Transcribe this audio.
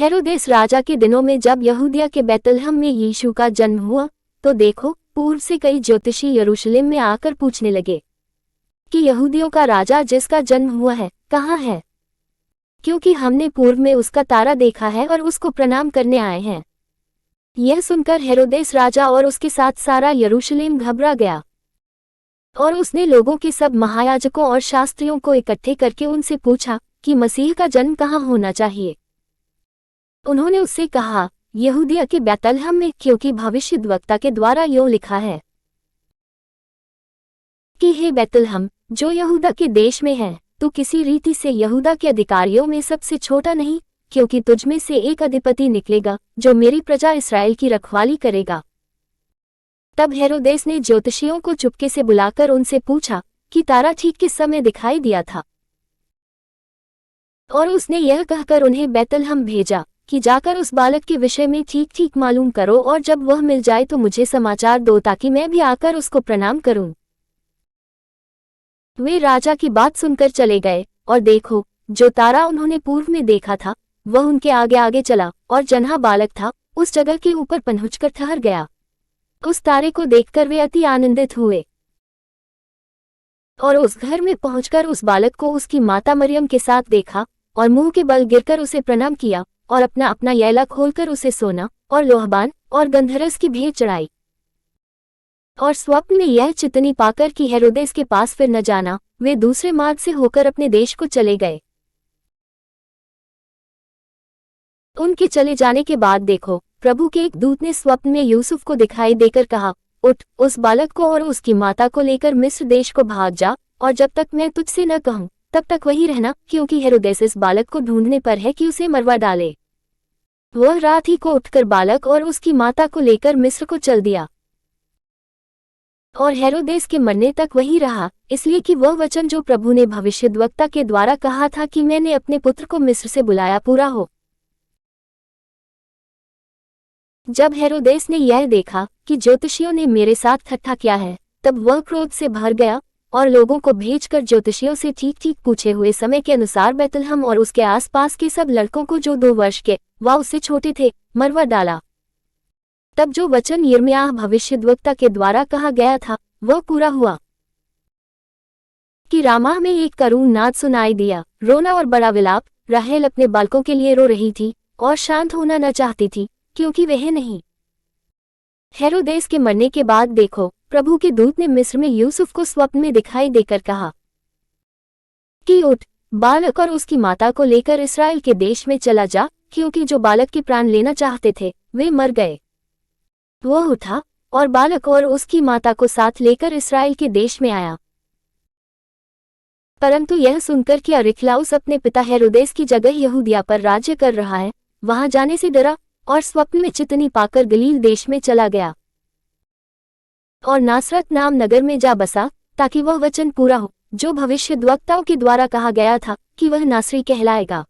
हेरोदेस राजा के दिनों में जब यहूदिया के बैतलहम में यीशु का जन्म हुआ, तो देखो, पूर्व से कई ज्योतिषी यरूशलेम में आकर पूछने लगे कि यहूदियों का राजा जिसका जन्म हुआ है, कहाँ है? क्योंकि हमने पूर्व में उसका तारा देखा है और उसको प्रणाम करने आए हैं। यह सुनकर हेरोदेस राजा और उसके साथ सारा यरूशलेम घबरा गया, और उसने लोगों के सब महायाजकों और शास्त्रियों को इकट्ठे करके उनसे पूछा कि मसीह का जन्म कहाँ होना चाहिए। उन्होंने उससे कहा, यहूदिया के बैतलहम में, क्योंकि भविष्यद्वक्ता के द्वारा यों लिखा है कि हे बैतलहम, जो यहूदा के देश में है, तू किसी रीति से यहूदा के अधिकारियों में सबसे छोटा नहीं, क्योंकि तुझमें से एक अधिपति निकलेगा जो मेरी प्रजा इस्राएल की रखवाली करेगा। तब हेरोदेस ने ज्योतिषियों को चुपके से बुलाकर उनसे पूछा कि तारा ठीक किस समय दिखाई दिया था, और उसने यह कहकर उन्हें बैतलहम भेजा कि जाकर उस बालक के विषय में ठीक ठीक मालूम करो, और जब वह मिल जाए तो मुझे समाचार दो, ताकि मैं भी आकर उसको प्रणाम करूं। वे राजा की बात सुनकर चले गए, और देखो, जो तारा उन्होंने पूर्व में देखा था वह उनके आगे आगे चला, और जहाँ बालक था उस जगह के ऊपर पहुंचकर ठहर गया। उस तारे को देखकर वे अति आनंदित हुए, और उस घर में पहुंचकर उस बालक को उसकी माता मरियम के साथ देखा, और मुंह के बल गिरकर उसे प्रणाम किया, और अपना अपना यैला खोलकर उसे सोना और लोहबान और गंधरस की भेंट चढ़ाई। और स्वप्न में यह चितनी पाकर कि हेरोदेस के पास फिर न जाना, वे दूसरे मार्ग से होकर अपने देश को चले गए। उनके चले जाने के बाद देखो, प्रभु के एक दूत ने स्वप्न में यूसुफ को दिखाई देकर कहा, उठ, उस बालक को और उसकी माता को लेकर मिस्र देश को भाग जा, और जब तक मैं तुझसे न कहूं तब तक वहीं रहना, क्योंकि हेरोदेस इस बालक को ढूंढने पर है कि उसे मरवा डाले। वह रात ही को उठकर बालक और उसकी माता को लेकर मिस्र को चल दिया, और हेरोदेस के मरने तक वहीं रहा, इसलिए कि वह वचन जो प्रभु ने भविष्यद्वक्ता के द्वारा कहा था कि मैंने अपने पुत्र को मिस्र से बुलाया, पूरा हो। जब हेरोदेस ने यह देखा कि ज्योतिषियों ने मेरे साथ ठट्ठा किया है, तब वह क्रोध से भर गया, और लोगों को भेजकर ज्योतिषियों से ठीक ठीक पूछे हुए समय के अनुसार बैतलहम और उसके आसपास के सब लड़कों को जो 2 वर्ष के व उससे छोटे थे मरवा डाला। तब जो वचन यिर्मयाह भविष्यद्वक्ता के द्वारा कहा गया था वह पूरा हुआ कि रामाह में एक करुण नाद सुनाई दिया, रोना और बड़ा विलाप। राहेल अपने बालकों के लिए रो रही थी और शांत होना न चाहती थी, क्योंकि वह नहीं। हेरोदेस के मरने के बाद देखो, प्रभु के दूत ने मिस्र में यूसुफ को स्वप्न में दिखाई देकर कहा कि उठ, बालक और उसकी माता को लेकर इस्राएल के देश में चला जा, क्योंकि जो बालक के प्राण लेना चाहते थे वे मर गए। वह उठा और बालक और उसकी माता को साथ लेकर इस्राएल के देश में आया। परंतु यह सुनकर कि अरिखलाउस अपने पिता हेरोदेस की जगह यहूदिया पर राज्य कर रहा है, वहां जाने से डरा, और स्वप्न में चितनी पाकर गलील देश में चला गया, और नासरत नाम नगर में जा बसा, ताकि वह वचन पूरा हो जो भविष्यद्वक्ताओं के द्वारा कहा गया था कि वह नासरी कहलाएगा।